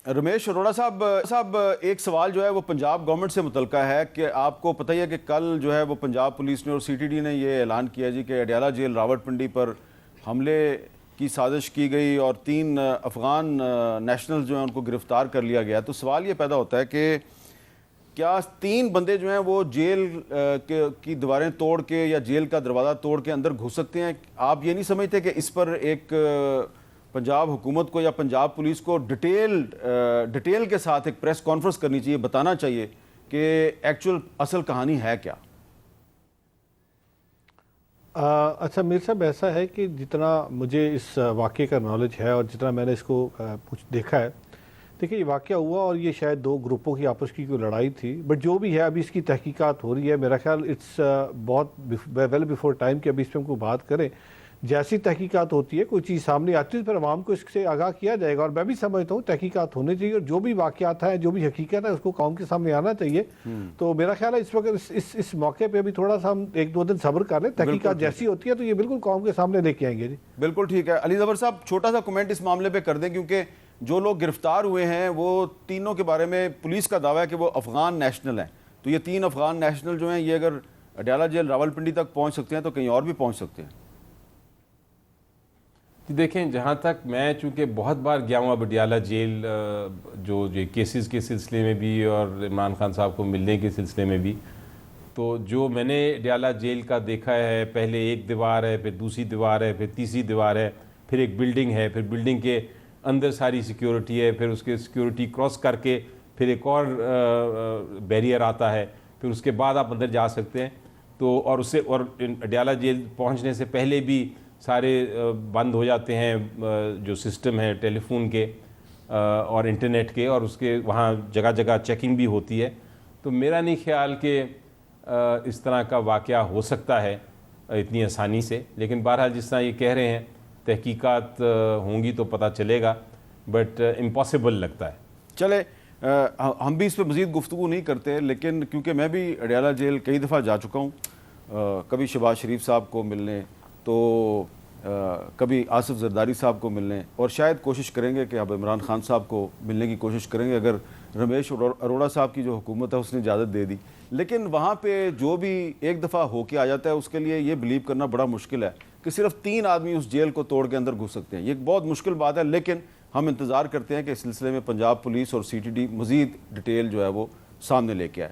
रमेश अरोड़ा साहब एक सवाल जो है वो पंजाब गवर्नमेंट से मुतल्का है कि आपको पता ही है कि कल जो है वो पंजाब पुलिस ने और सीटीडी ने ये ऐलान किया जी कि अडयाला जेल रावलपिंडी पर हमले की साजिश की गई और 3 अफ़गान नेशनल जो हैं उनको गिरफ़्तार कर लिया गया। तो सवाल ये पैदा होता है कि क्या 3 बंदे जो हैं वो जेल की दीवारें तोड़ के या जेल का दरवाज़ा तोड़ के अंदर घुस सकते हैं? आप ये नहीं समझते कि इस पर एक पंजाब हुकूमत को या पंजाब पुलिस को डिटेल के साथ एक प्रेस कॉन्फ्रेंस करनी चाहिए, बताना चाहिए कि एक्चुअल असल कहानी है क्या? अच्छा मीर साहब, ऐसा है कि जितना मुझे इस वाक़े का नॉलेज है और जितना मैंने इसको कुछ देखा है, देखिए ये वाक़या हुआ और ये शायद 2 ग्रुपों की आपस की कोई लड़ाई थी, बट जो भी है अभी इसकी तहकीकात हो रही है। मेरा ख्याल इट्स बहुत वेल बिफोर टाइम कि अभी इस पर हमको बात करें। जैसी तहकीकात होती है, कोई चीज़ सामने आती है तो फिर आवाम को इससे आगाह किया जाएगा। और मैं भी समझता हूँ तहकीकात होनी चाहिए और जो भी वाक़यात हैं, जो भी हकीकत है, उसको कौम के सामने आना चाहिए। तो मेरा ख्याल है इस वक्त इस मौके पे अभी थोड़ा सा हम 1-2 दिन सब्र कर लें। तहकीकात जैसी होती है तो ये बिल्कुल कौम के सामने लेके आएंगे जी। बिल्कुल ठीक है। अली ज़फ़र साहब, छोटा सा कमेंट इस मामले पे कर दें, क्योंकि जो लोग गिरफ्तार हुए हैं वो तीनों के बारे में पुलिस का दावा है कि वो अफ़गान नेशनल हैं। तो ये 3 अफ़गान नेशनल जो हैं ये अगर अडयाला जेल रावलपिंडी तक पहुँच सकते हैं तो कहीं और भी पहुँच सकते हैं। देखें, जहाँ तक मैं चूँकि बहुत बार गया हूँ अडयाला जेल, जो केसेस के सिलसिले में भी और इमरान खान साहब को मिलने के सिलसिले में भी, तो जो मैंने अडयाला जेल का देखा है, पहले एक दीवार है, फिर दूसरी दीवार है, फिर तीसरी दीवार है, फिर एक बिल्डिंग है, फिर बिल्डिंग के अंदर सारी सिक्योरिटी है, फिर उसके सिक्योरिटी क्रॉस करके फिर एक और बैरियर आता है, फिर उसके बाद आप अंदर जा सकते हैं। तो और उससे और अडयाला जेल पहुँचने से पहले भी सारे बंद हो जाते हैं जो सिस्टम है टेलीफोन के और इंटरनेट के, और उसके वहाँ जगह जगह चेकिंग भी होती है। तो मेरा नहीं ख्याल कि इस तरह का वाक़या हो सकता है इतनी आसानी से, लेकिन बहरहाल जिस तरह ये कह रहे हैं तहकीकात होंगी तो पता चलेगा, बट इम्पॉसिबल लगता है। चले हम भी इस पर मज़ीद गुफ्तगू नहीं करते, लेकिन क्योंकि मैं भी अडयाला जेल कई दफ़ा जा चुका हूँ, कभी शहबाज शरीफ साहब को मिलने, तो कभी आसिफ जरदारी साहब को मिलने, और शायद कोशिश करेंगे कि अब इमरान खान साहब को मिलने की कोशिश करेंगे अगर रमेश अरोड़ा साहब की जो हुकूमत है उसने इजाज़त दे दी। लेकिन वहाँ पे जो भी एक दफ़ा होके आ जाता है उसके लिए ये बिलीव करना बड़ा मुश्किल है कि सिर्फ 3 आदमी उस जेल को तोड़ के अंदर घुस सकते हैं। ये बहुत मुश्किल बात है, लेकिन हम इंतज़ार करते हैं कि इस सिलसिले में पंजाब पुलिस और सीटीडी मज़ीद डिटेल जो है वो सामने लेके आए।